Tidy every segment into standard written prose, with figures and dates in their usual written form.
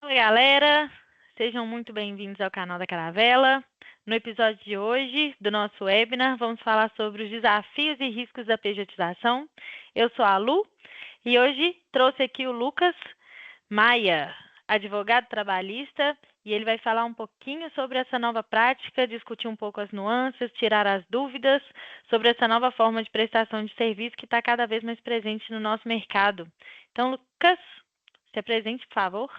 Oi, galera! Sejam muito bem-vindos ao canal da Caravela. No episódio de hoje do nosso webinar, vamos falar sobre os desafios e riscos da pejotização. Eu sou a Lu e hoje trouxe aqui o Lucas Maia, advogado trabalhista, e ele vai falar um pouquinho sobre essa nova prática, discutir um pouco as nuances, tirar as dúvidas sobre essa nova forma de prestação de serviço que está cada vez mais presente no nosso mercado. Então, Lucas, se apresente, por favor.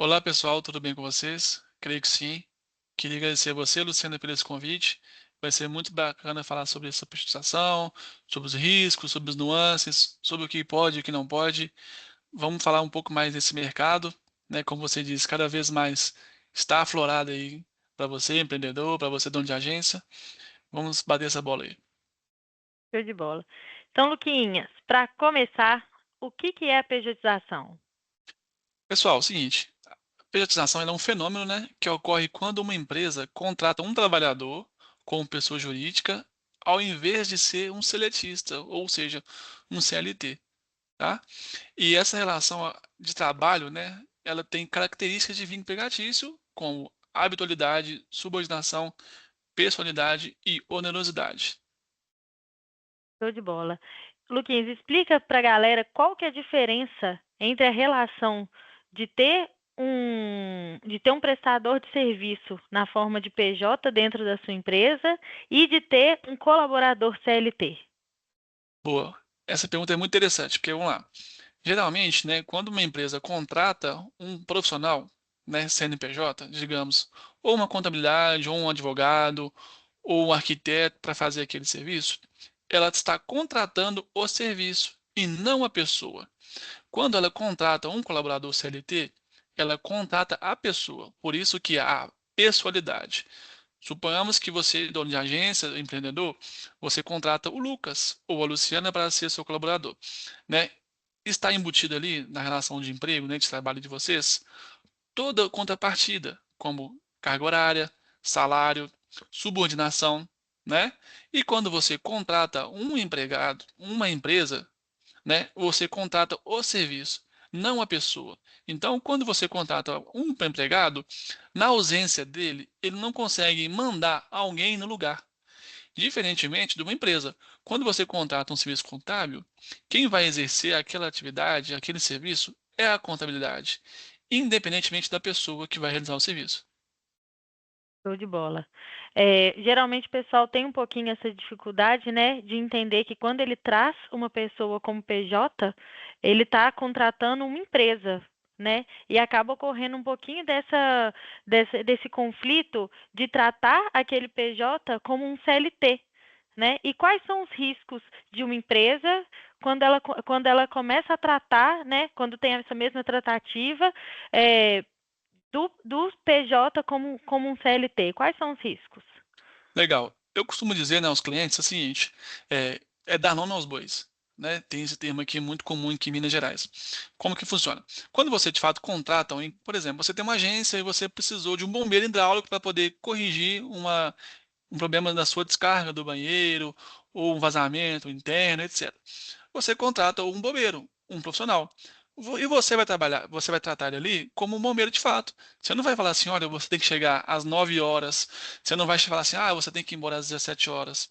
Olá pessoal, tudo bem com vocês? Creio que sim. Queria agradecer a você, Luciana, por esse convite. Vai ser muito bacana falar sobre essa prestação, sobre os riscos, sobre as nuances, sobre o que pode e o que não pode. Vamos falar um pouco mais desse mercado, né? Como você disse, cada vez mais está aflorado aí para você, empreendedor, para você, dono de agência. Vamos bater essa bola aí. Show de bola. Então, Luquinhas, para começar, o que é a pejotização? Pessoal, é o seguinte, a pejotização ela é um fenômeno, né, que ocorre quando uma empresa contrata um trabalhador como pessoa jurídica, ao invés de ser um seletista, ou seja, um CLT, tá? E essa relação de trabalho, né, ela tem características de vínculo empregatício, como habitualidade, subordinação, pessoalidade e onerosidade. Show de bola. Luquinhas, explica para a galera qual que é a diferença entre a relação de ter um prestador de serviço na forma de PJ dentro da sua empresa e de ter um colaborador CLT. Boa. Essa pergunta é muito interessante, porque vamos lá. Geralmente, né, quando uma empresa contrata um profissional, né, CNPJ, digamos, ou uma contabilidade, ou um advogado, ou um arquiteto para fazer aquele serviço, ela está contratando o serviço e não a pessoa. Quando ela contrata um colaborador CLT, ela contrata a pessoa. Por isso que há pessoalidade. Suponhamos que você, dono de agência, empreendedor, você contrata o Lucas ou a Luciana para ser seu colaborador, né? Está embutido ali na relação de emprego, né, de trabalho de vocês, toda contrapartida, como carga horária, salário, subordinação, né? E quando você contrata um empregado, uma empresa, né, você contrata o serviço, não a pessoa. Então, quando você contrata um empregado, na ausência dele, ele não consegue mandar alguém no lugar. Diferentemente de uma empresa, quando você contrata um serviço contábil, quem vai exercer aquela atividade, aquele serviço, é a contabilidade, independentemente da pessoa que vai realizar o serviço. Show de bola. Geralmente o pessoal tem um pouquinho essa dificuldade, né, de entender que quando ele traz uma pessoa como PJ, ele está contratando uma empresa, né? E acaba ocorrendo um pouquinho desse conflito de tratar aquele PJ como um CLT, né? E quais são os riscos de uma empresa quando ela começa a tratar, né, quando tem essa mesma tratativa, é, do PJ como um CLT, quais são os riscos? Legal. Eu costumo dizer, né, aos clientes o seguinte, é dar nome aos bois. Né? Tem esse termo aqui muito comum aqui em Minas Gerais. Como que funciona? Quando você de fato contrata, por exemplo, você tem uma agência e você precisou de um bombeiro hidráulico para poder corrigir um problema na sua descarga do banheiro, ou um vazamento interno, etc. Você contrata um bombeiro, um profissional. E você vai trabalhar, você vai tratar ele ali como um bombeiro de fato. Você não vai falar assim, olha, você tem que chegar às 9 horas. Você não vai falar assim, ah, você tem que ir embora às 17 horas.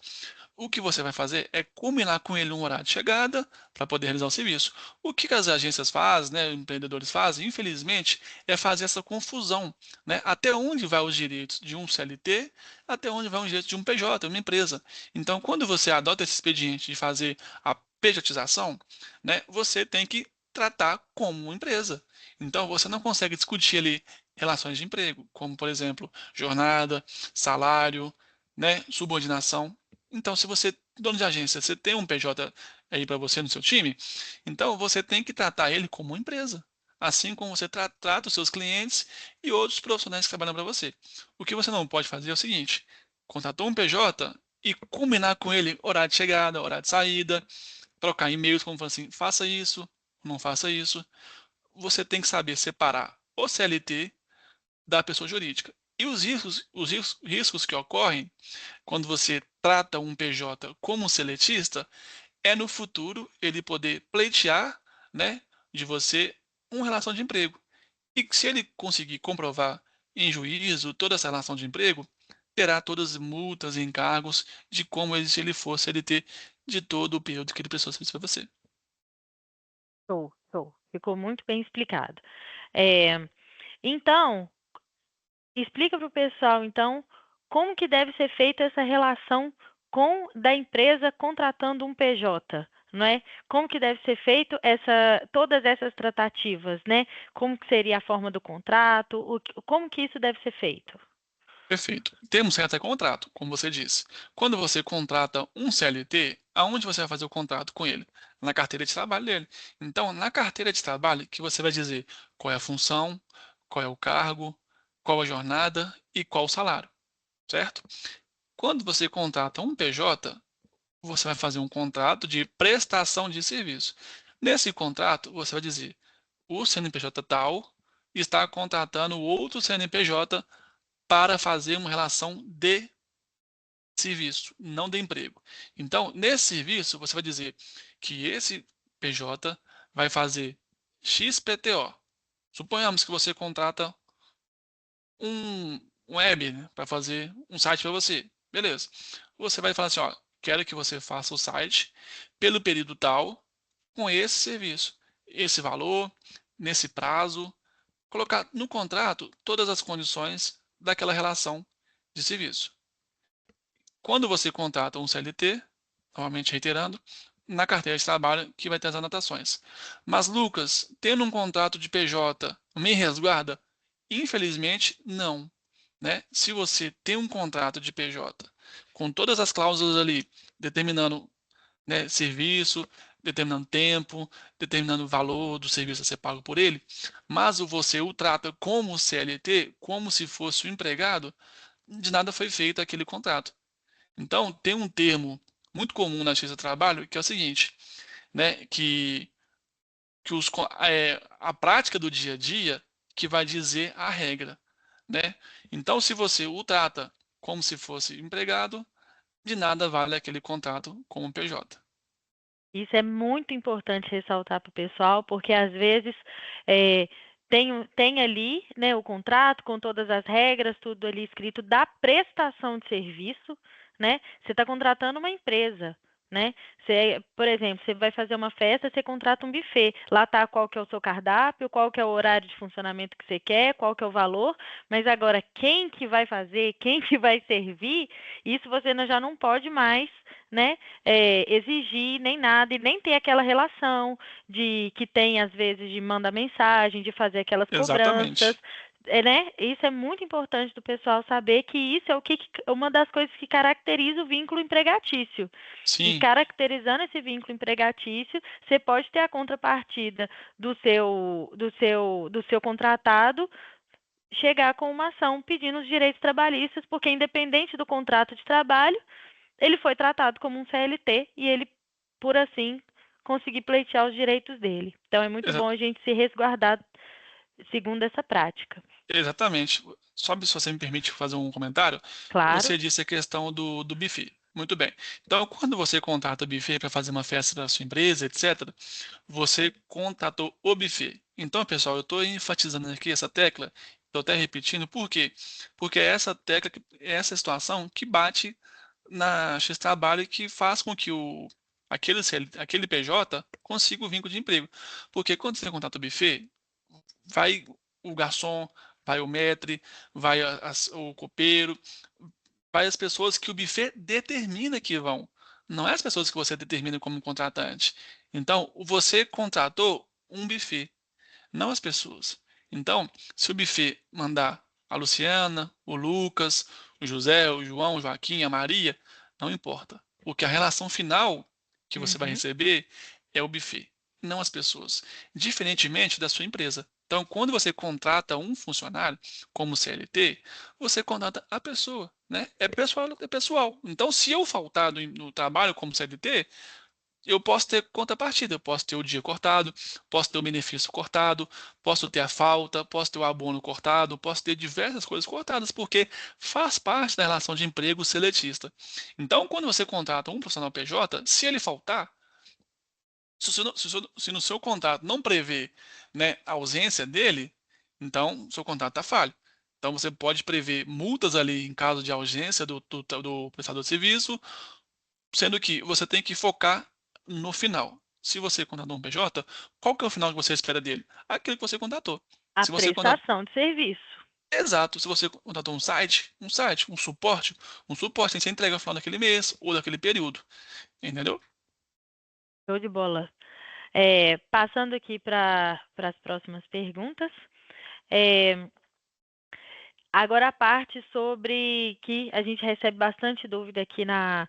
O que você vai fazer é combinar com ele um horário de chegada para poder realizar o serviço. O que as agências fazem, né, empreendedores fazem, infelizmente, é fazer essa confusão, né? Até onde vai os direitos de um CLT, até onde vai os direitos de um PJ, uma empresa. Então, quando você adota esse expediente de fazer a pejotização, né, você tem que tratar como uma empresa. Então, você não consegue discutir ali relações de emprego, como, por exemplo, jornada, salário, né, subordinação. Então, se você, dono de agência, você tem um PJ aí para você no seu time, então você tem que tratar ele como uma empresa. Assim como você trata os seus clientes e outros profissionais que trabalham para você. O que você não pode fazer é o seguinte: contratou um PJ e combinar com ele horário de chegada, horário de saída, trocar e-mails como assim, faça isso, não faça isso. Você tem que saber separar o CLT da pessoa jurídica. E os riscos que ocorrem quando você trata um PJ como um seletista é no futuro ele poder pleitear, né, de você uma relação de emprego. E se ele conseguir comprovar em juízo toda essa relação de emprego, terá todas as multas e encargos de como se ele for CLT de todo o período que ele prestou serviço para você. Show, show. Ficou muito bem explicado. Eh, então, explica para o pessoal, então, como que deve ser feita essa relação da empresa contratando um PJ, não é? Como que deve ser feito todas essas tratativas, né? Como que seria a forma do contrato, como que isso deve ser feito? Perfeito. Temos certo é contrato, como você disse. Quando você contrata um CLT, aonde você vai fazer o contrato com ele? Na carteira de trabalho dele. Então, na carteira de trabalho, que você vai dizer qual é a função, qual é o cargo, qual a jornada e qual o salário, certo? Quando você contrata um PJ, você vai fazer um contrato de prestação de serviço. Nesse contrato, você vai dizer: o CNPJ tal está contratando outro CNPJ para fazer uma relação de serviço, não de emprego. Então, nesse serviço, você vai dizer que esse PJ vai fazer XPTO. Suponhamos que você contrata um web, né, para fazer um site para você. Beleza. Você vai falar assim, ó, quero que você faça o site pelo período tal, com esse serviço, esse valor, nesse prazo, colocar no contrato todas as condições daquela relação de serviço. Quando você contrata um CLT, novamente reiterando, na carteira de trabalho que vai ter as anotações. Mas, Lucas, tendo um contrato de PJ, me resguarda? Infelizmente, não. Né? Se você tem um contrato de PJ com todas as cláusulas ali, determinando, né, serviço, determinando tempo, determinando o valor do serviço a ser pago por ele, mas você o trata como CLT, como se fosse o empregado, de nada foi feito aquele contrato. Então, tem um termo muito comum na justiça do trabalho que é o seguinte, né, a prática do dia a dia que vai dizer a regra, né? Então, se você o trata como se fosse empregado, de nada vale aquele contrato como PJ. Isso é muito importante ressaltar para o pessoal, porque às vezes eh, tem ali, né, o contrato com todas as regras, tudo ali escrito da prestação de serviço, né? Você está contratando uma empresa, né? Por exemplo, você vai fazer uma festa, você contrata um buffet. Lá está qual que é o seu cardápio, qual que é o horário de funcionamento que você quer, qual que é o valor, mas agora quem que vai fazer, quem que vai servir, isso você já não pode mais, né? Exigir nem nada e nem ter aquela relação de que tem às vezes de mandar mensagem, de fazer aquelas cobranças, Exatamente. né? Isso é muito importante do pessoal saber que isso é uma das coisas que caracteriza o vínculo empregatício. E Sim, caracterizando esse vínculo empregatício, você pode ter a contrapartida do seu contratado chegar com uma ação pedindo os direitos trabalhistas, porque independente do contrato de trabalho, ele foi tratado como um CLT e ele, por assim, conseguir pleitear os direitos dele. Então, é muito exa- bom a gente se resguardar segundo essa prática. exatamente. Só se você me permite fazer um comentário, Claro. você disse a questão do buffet. Muito bem. Então, quando você contrata o buffet para fazer uma festa da sua empresa, etc., você contratou o buffet. Então, pessoal, eu estou enfatizando aqui essa tecla, estou até repetindo, por quê? Porque é essa tecla, é essa situação que bate na X Trabalho e que faz com que aquele PJ consiga o vínculo de emprego. Porque quando você contrata o buffet, vai o garçom, vai o maître, vai o copeiro, vai as pessoas que o buffet determina que vão. Não é as pessoas que você determina como contratante. Então, você contratou um buffet, não as pessoas. Então, se o buffet mandar a Luciana, o Lucas, o José, o João, o Joaquim, a Maria, não importa. Porque a relação final que você vai Uhum. receber é o buffet, não as pessoas. Diferentemente da sua empresa. Então, quando você contrata um funcionário como CLT, você contrata a pessoa, né? É pessoal, é pessoal. Então, se eu faltar no trabalho como CLT, eu posso ter contrapartida, eu posso ter o dia cortado, posso ter o benefício cortado, posso ter a falta, posso ter o abono cortado, posso ter diversas coisas cortadas, porque faz parte da relação de emprego seletista. Então, quando você contrata um profissional PJ, se ele faltar, se no seu contrato não prevê, né, a ausência dele, Então, o seu contrato está falho. Então, você pode prever multas ali em caso de ausência do prestador de serviço, sendo que você tem que focar no final. Se você contratou um PJ, qual que é o final que você espera dele? Aquele que você contratou. A Se você contratou, prestação de serviço. exato, se você contratou um suporte tem que ser entregue ao final daquele mês ou daquele período, entendeu? Show de bola. Passando aqui para as próximas perguntas. É, Agora a parte sobre que a gente recebe bastante dúvida aqui na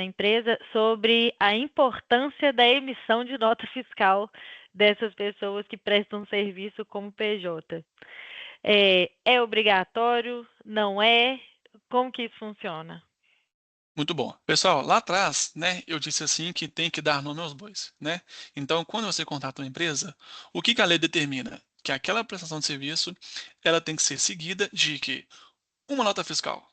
empresa sobre a importância da emissão de nota fiscal dessas pessoas que prestam serviço como PJ. É obrigatório? Não é? Como que isso funciona? Muito bom. Pessoal, lá atrás, né, eu disse assim que tem que dar nome aos bois, né? Então, quando você contrata uma empresa, o que que a lei determina? Que aquela prestação de serviço, ela tem que ser seguida de que uma nota fiscal.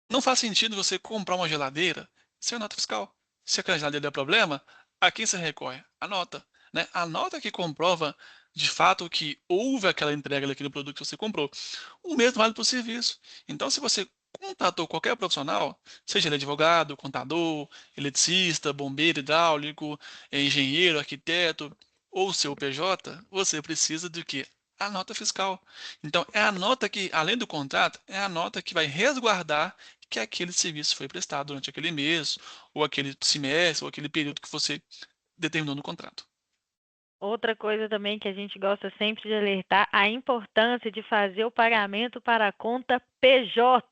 Não faz sentido você comprar uma geladeira sem nota fiscal. Se aquela geladeira der problema, a quem você recorre? A nota, né? A nota que comprova de fato que houve aquela entrega daquele produto que você comprou. O mesmo vale para o serviço. Então, se você contratou qualquer profissional, seja ele advogado, contador, eletricista, bombeiro hidráulico, engenheiro, arquiteto ou seu PJ, você precisa do quê? A nota fiscal. Então, é a nota que, além do contrato, é a nota que vai resguardar que aquele serviço foi prestado durante aquele mês, ou aquele semestre, ou aquele período que você determinou no contrato. Outra coisa também que a gente gosta sempre de alertar, a importância de fazer o pagamento para a conta PJ.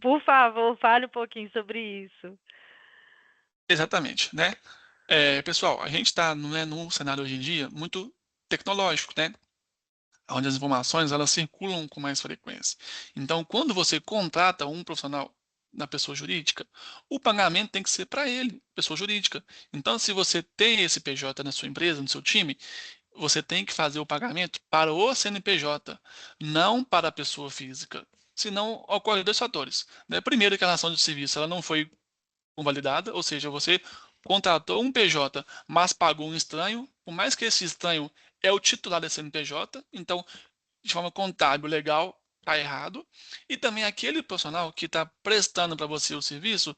Por favor, fale um pouquinho sobre isso. Exatamente, né? Pessoal, a gente está, né, num cenário hoje em dia muito tecnológico, né? Onde as informações elas circulam com mais frequência. Então, quando você contrata um profissional na pessoa jurídica, o pagamento tem que ser para ele, pessoa jurídica. Então, se você tem esse PJ na sua empresa, no seu time, você tem que fazer o pagamento para o CNPJ, não para a pessoa física. Senão, ocorrem dois fatores, né? Primeiro, que a relação de serviço ela não foi convalidada, ou seja, você contratou um PJ, mas pagou um estranho, por mais que esse estranho é o titular da CNPJ, então, de forma contábil, legal, está errado. E também aquele profissional que está prestando para você o serviço,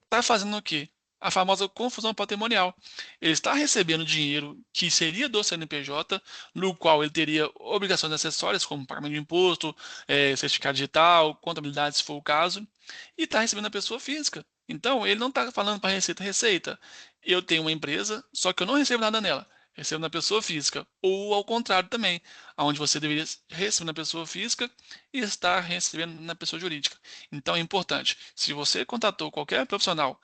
está fazendo o quê? A famosa confusão patrimonial. Ele está recebendo dinheiro que seria do CNPJ, no qual ele teria obrigações acessórias, como pagamento de imposto, certificado digital, contabilidade, se for o caso, e está recebendo a pessoa física. Então, ele não está falando para a Receita, Receita, eu tenho uma empresa, só que eu não recebo nada nela. Recebo na pessoa física. Ou ao contrário também, onde você deveria receber na pessoa física e estar recebendo na pessoa jurídica. Então é importante, se você contratou qualquer profissional,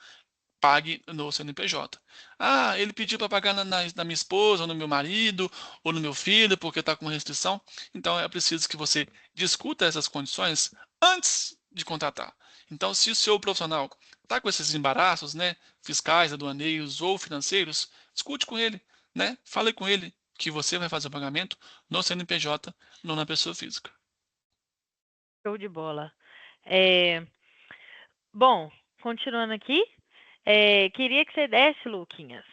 pague no CNPJ. Ah, ele pediu para pagar na minha esposa, ou no meu marido, ou no meu filho, porque está com restrição. Então é preciso que você discuta essas condições antes de contratar. Então, se o seu profissional está com esses embaraços, né, fiscais, aduaneiros ou financeiros, discute com ele, né? Fale com ele que você vai fazer o pagamento no CNPJ, não na pessoa física. Show de bola. É, Bom, continuando aqui, queria que você desse, Luquinhas,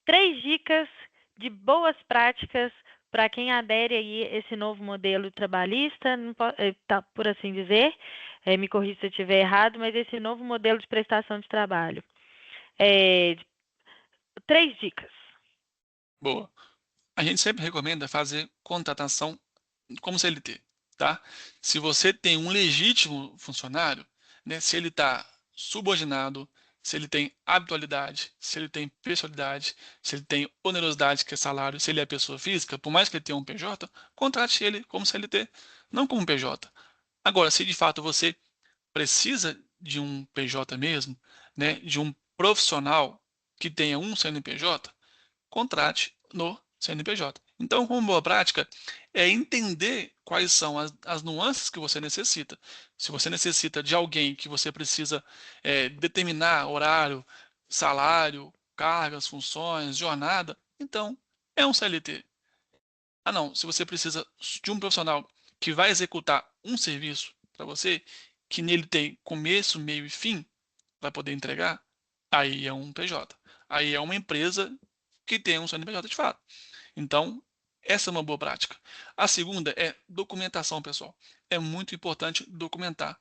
3 dicas de boas práticas para quem adere aí esse novo modelo trabalhista, tá, por assim dizer, me corrija se eu estiver errado, mas esse novo modelo de prestação de trabalho. É, 3 dicas. Boa. A gente sempre recomenda fazer contratação como CLT, tá? Se você tem um legítimo funcionário, né, se ele está subordinado, se ele tem habitualidade, se ele tem pessoalidade, se ele tem onerosidade, que é salário, se ele é pessoa física, por mais que ele tenha um PJ, contrate ele como CLT, não como PJ. Agora, se de fato você precisa de um PJ mesmo, né, de um profissional que tenha um CNPJ, contrate no CNPJ. Então, como boa prática, é entender quais são as nuances que você necessita. Se você necessita de alguém que você precisa determinar horário, salário, cargas, funções, jornada, então é um CLT. Ah, não, se você precisa de um profissional que vai executar um serviço para você, que nele tem começo, meio e fim, para poder entregar, aí é um PJ. Aí é uma empresa que tem um CNPJ de fato. Então, Essa é uma boa prática. A segunda é documentação, pessoal. É muito importante documentar.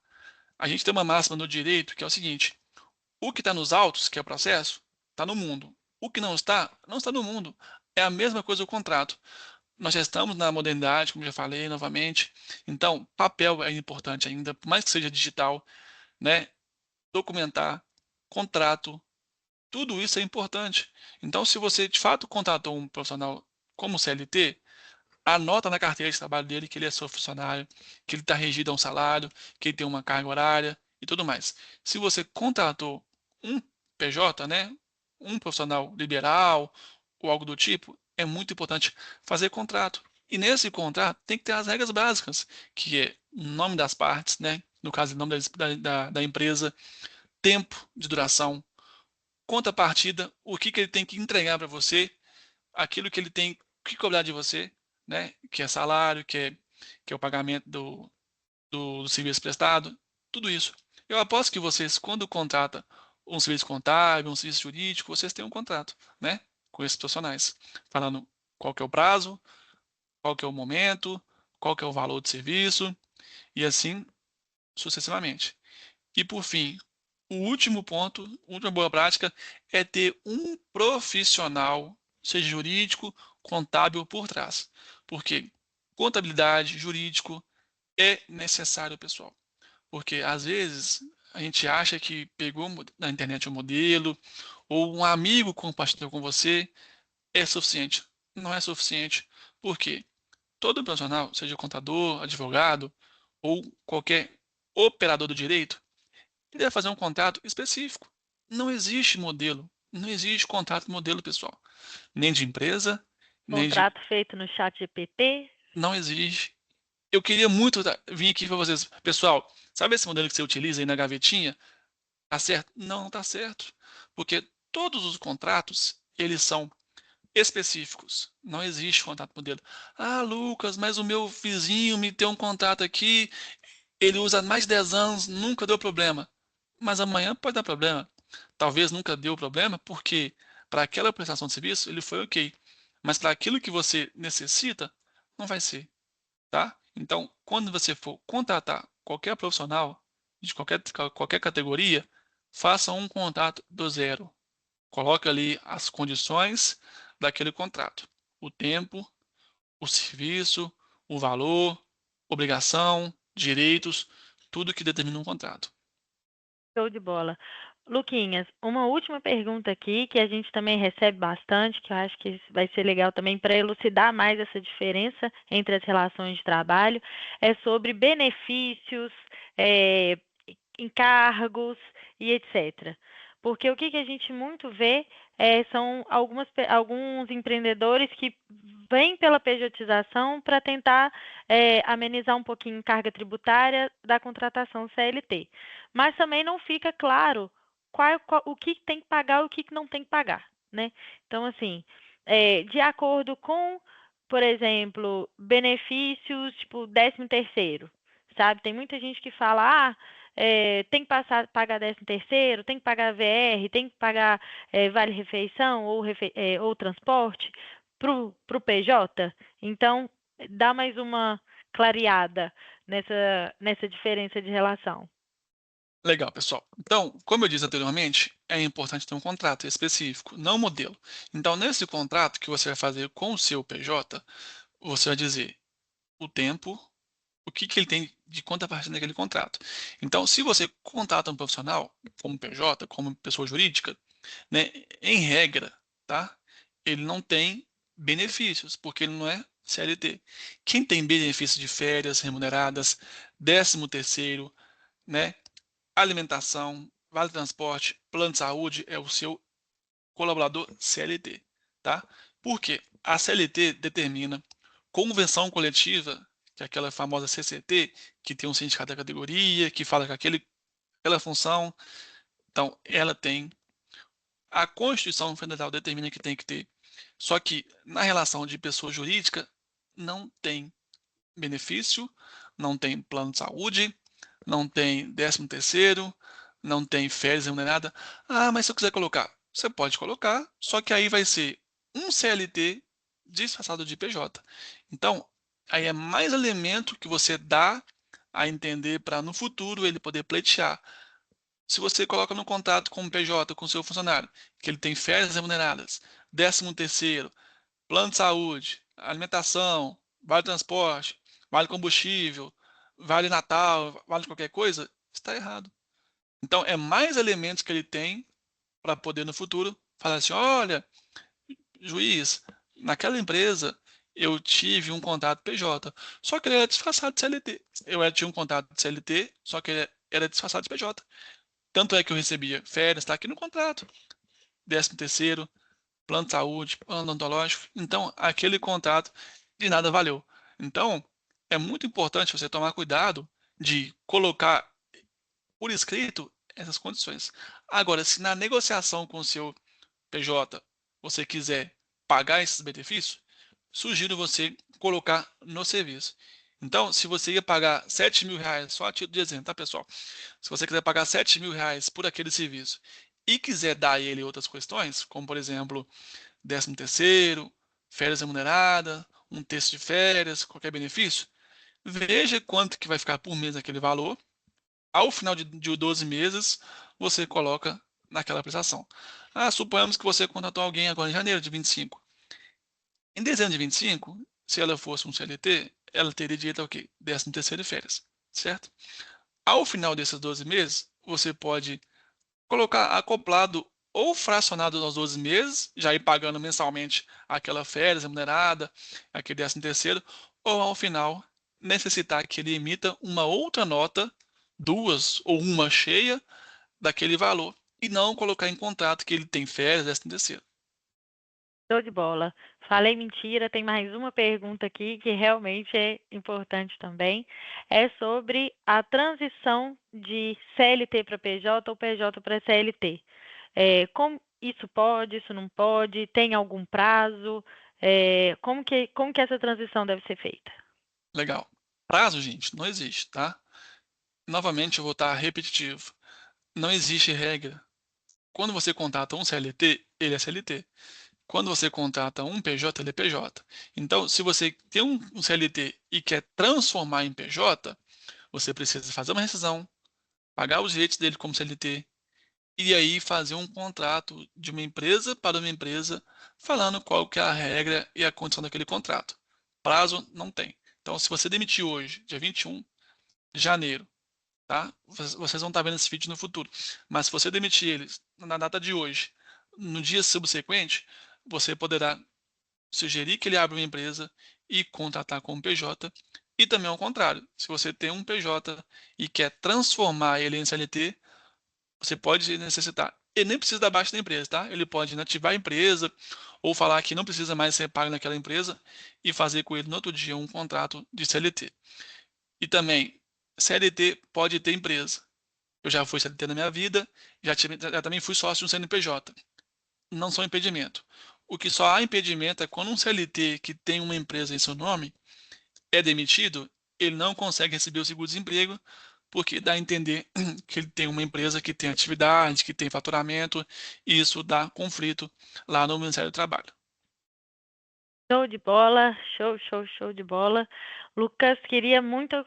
A gente tem uma máxima no direito que é o seguinte: o que está nos autos, que é o processo, está no mundo. O que não está, não está no mundo. É a mesma coisa o contrato. Nós já estamos na modernidade, como já falei novamente. Então, papel é importante ainda, por mais que seja digital, né? Documentar, contrato, tudo isso é importante. Então, se você de fato contratou um profissional como CLT, anota na carteira de trabalho dele que ele é seu funcionário, que ele está regido a um salário, que ele tem uma carga horária e tudo mais. Se você contratou um PJ, né, um profissional liberal ou algo do tipo, é muito importante fazer contrato. E nesse contrato tem que ter as regras básicas, que é o nome das partes, né, no caso, o nome da empresa, tempo de duração, contrapartida, o que ele tem que entregar para você, aquilo que ele tem que cobrar de você, né? Que é salário, que é o pagamento do serviço prestado, tudo isso. Eu aposto que vocês, quando contratam um serviço contábil, um serviço jurídico, vocês têm um contrato, né? Com esses profissionais, falando qual que é o prazo, qual que é o momento, qual que é o valor do serviço, e assim sucessivamente. E por fim, o último ponto, a última boa prática, é ter um profissional, seja jurídico, contábil por trás. Porque contabilidade, jurídico é necessário, pessoal. Porque às vezes a gente acha que pegou na internet um modelo, ou um amigo compartilhou com você, é suficiente. Não é suficiente. Por quê? Todo profissional, seja contador, advogado ou qualquer operador do direito, ele vai fazer um contrato específico. Não existe modelo. Não existe contrato modelo, pessoal. Nem de empresa, nem de. Contrato feito no chat GPT. Não existe. Eu queria muito vir aqui para vocês. Pessoal, sabe esse modelo que você utiliza aí na gavetinha? Tá certo? Não, não tá certo. Porque todos os contratos, eles são específicos. Não existe contrato modelo. Ah, Lucas, mas o meu vizinho me tem um contrato aqui, ele usa há mais de 10 anos, nunca deu problema. Mas amanhã pode dar problema. Talvez nunca deu problema, porque para aquela prestação de serviço ele foi ok. Mas para aquilo que você necessita, não vai ser, tá? Então, quando você for contratar qualquer profissional de qualquer categoria, faça um contrato do zero. Coloque ali as condições daquele contrato: o tempo, o serviço, o valor, obrigação, direitos, tudo que determina um contrato. Show de bola. Luquinhas, uma última pergunta aqui que a gente também recebe bastante, que eu acho que vai ser legal também para elucidar mais essa diferença entre as relações de trabalho, é sobre benefícios, eh, encargos e etc. Porque o que que a gente muito vê são alguns empreendedores que vêm pela pejotização para tentar amenizar um pouquinho a carga tributária da contratação CLT. Mas também não fica claro o que tem que pagar e o que não tem que pagar, né? Então, assim, de acordo com, por exemplo, benefícios, tipo, 13º, sabe? Tem muita gente que fala, tem que pagar 13º, tem que pagar VR, tem que pagar vale-refeição ou transporte para o PJ. Então, dá mais uma clareada nessa diferença de relação. Legal, pessoal. Então, como eu disse anteriormente, é importante ter um contrato específico, não um modelo. Então, nesse contrato que você vai fazer com o seu PJ, você vai dizer o tempo, o que ele tem de contrapartida naquele contrato. Então, se você contrata um profissional, como PJ, como pessoa jurídica, né, em regra, tá? Ele não tem benefícios, porque ele não é CLT. Quem tem benefícios de férias remuneradas, 13º, né, alimentação, vale transporte, plano de saúde, é o seu colaborador CLT, tá? Por quê? A CLT determina convenção coletiva, que é aquela famosa CCT, que tem um sindicato da categoria, que fala que aquela função, então ela tem. A Constituição Federal determina que tem que ter. Só que na relação de pessoa jurídica não tem benefício, não tem plano de saúde, não tem 13º, não tem férias remunerada. Ah, mas se eu quiser colocar, você pode colocar, só que aí vai ser um CLT disfarçado de PJ. Então, aí é mais elemento que você dá a entender para no futuro ele poder pleitear. Se você coloca no contrato com o PJ, com o seu funcionário, que ele tem férias remuneradas, 13º, plano de saúde, alimentação, vale transporte, vale combustível, vale Natal, vale qualquer coisa, está errado. Então, é mais elementos que ele tem para poder no futuro falar assim: olha, juiz, naquela empresa eu tive um contrato PJ, só que ele era disfarçado de CLT. Tinha um contrato de CLT, só que ele era disfarçado de PJ. Tanto é que eu recebia férias, está aqui no contrato, 13º, plano de saúde, plano odontológico. Então, aquele contrato de nada valeu. Então, é muito importante você tomar cuidado de colocar por escrito essas condições. Agora, se na negociação com o seu PJ você quiser pagar esses benefícios, sugiro você colocar no serviço. Então, se você ia pagar R$ 7.000, só a título de exemplo, tá, pessoal? Se você quiser pagar R$ 7.000 por aquele serviço e quiser dar a ele outras questões, como por exemplo, 13º, férias remuneradas, um terço de férias, qualquer benefício, veja quanto que vai ficar por mês aquele valor. Ao final de 12 meses, você coloca naquela prestação. Suponhamos que você contratou alguém agora em janeiro de 25. Em dezembro de 25, se ela fosse um CLT, ela teria direito ao quê? 13º de férias, certo? Ao final desses 12 meses, você pode colocar acoplado ou fracionado aos 12 meses, já ir pagando mensalmente aquela férias remunerada, aquele 13º, ou ao final necessitar que ele emita uma outra nota, duas ou uma cheia daquele valor, e não colocar em contrato que ele tem férias, 13º. Show de bola. Falei mentira, tem mais uma pergunta aqui que realmente é importante também. É sobre a transição de CLT para PJ ou PJ para CLT. Como isso pode, isso não pode? Tem algum prazo? Como que essa transição deve ser feita? Legal. Prazo, gente, não existe, tá? Novamente, eu vou estar repetitivo. Não existe regra. Quando você contrata um CLT, ele é CLT. Quando você contrata um PJ, ele é PJ. Então, se você tem um CLT e quer transformar em PJ, você precisa fazer uma rescisão, pagar os direitos dele como CLT, e aí fazer um contrato de uma empresa para uma empresa, falando qual que é a regra e a condição daquele contrato. Prazo não tem. Então, se você demitir hoje, dia 21 de janeiro, tá? Vocês vão estar vendo esse vídeo no futuro. Mas se você demitir eles na data de hoje, no dia subsequente, você poderá sugerir que ele abra uma empresa e contratar como PJ. E também ao contrário, se você tem um PJ e quer transformar ele em CLT, você pode necessitar. Ele nem precisa da baixa da empresa, tá? Ele pode inativar a empresa ou falar que não precisa mais ser pago naquela empresa e fazer com ele no outro dia um contrato de CLT. E também, CLT pode ter empresa. Eu já fui CLT na minha vida, já também fui sócio de um CNPJ. Não são impedimento. O que só há impedimento é quando um CLT que tem uma empresa em seu nome é demitido, ele não consegue receber o seguro-desemprego, porque dá a entender que ele tem uma empresa que tem atividade, que tem faturamento, e isso dá conflito lá no Ministério do Trabalho. Show de bola, show, show, show de bola. Lucas, queria muito,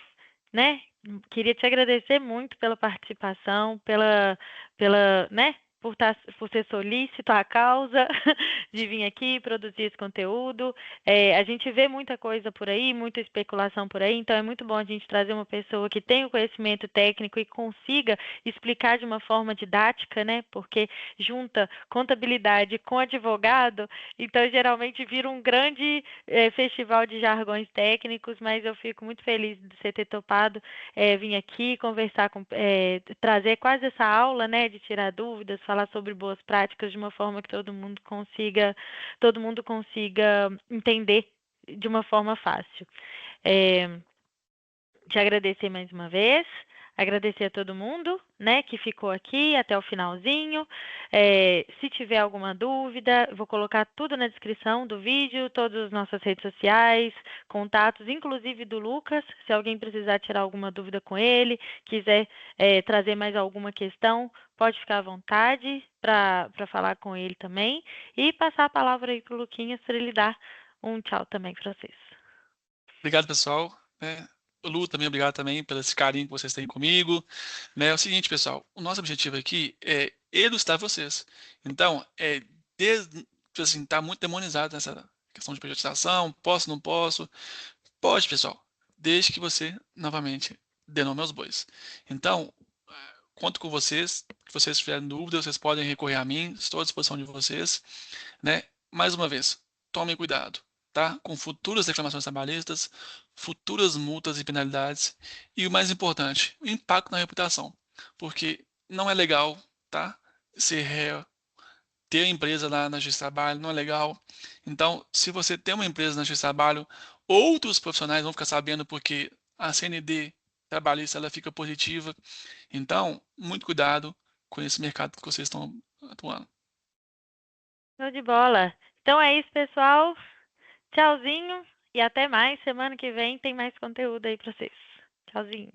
né? Queria te agradecer muito pela participação, né? Por ser solícito à causa de vir aqui produzir esse conteúdo. A gente vê muita coisa por aí, muita especulação por aí, então é muito bom a gente trazer uma pessoa que tem o conhecimento técnico e consiga explicar de uma forma didática, né? Porque junta contabilidade com advogado, então geralmente vira um grande festival de jargões técnicos, mas eu fico muito feliz de você ter topado vir aqui conversar trazer quase essa aula, né, de tirar dúvidas, falar sobre boas práticas de uma forma que todo mundo consiga entender de uma forma fácil. Te agradecer mais uma vez, agradecer a todo mundo, né, que ficou aqui até o finalzinho. Se tiver alguma dúvida, vou colocar tudo na descrição do vídeo, todas as nossas redes sociais, contatos, inclusive do Lucas, se alguém precisar tirar alguma dúvida com ele, quiser trazer mais alguma questão, pode ficar à vontade para falar com ele também e passar a palavra aí para o Luquinhas para ele dar Um tchau também para vocês. Obrigado, pessoal. Né? Lu, também obrigado também pelo esse carinho que vocês têm comigo. Né? É o seguinte, pessoal, o nosso objetivo aqui é ilustrar vocês. Então, tipo assim, tá muito demonizado nessa questão de pejotização, posso, não posso. Pode, pessoal, desde que você, novamente, dê nome aos bois. Então, conto com vocês. Se vocês tiverem dúvidas, vocês podem recorrer a mim, estou à disposição de vocês, né? Mais uma vez, tomem cuidado, tá? Com futuras reclamações trabalhistas, futuras multas e penalidades e o mais importante, o impacto na reputação, porque não é legal, tá? Ser réu, ter empresa lá na Justiça do Trabalho não é legal. Então, se você tem uma empresa na Justiça do Trabalho, outros profissionais vão ficar sabendo porque a CND trabalhista ela fica positiva. Então, muito cuidado com esse mercado que vocês estão atuando. Show de bola. Então é isso, pessoal. Tchauzinho e até mais. Semana que vem tem mais conteúdo aí para vocês. Tchauzinho.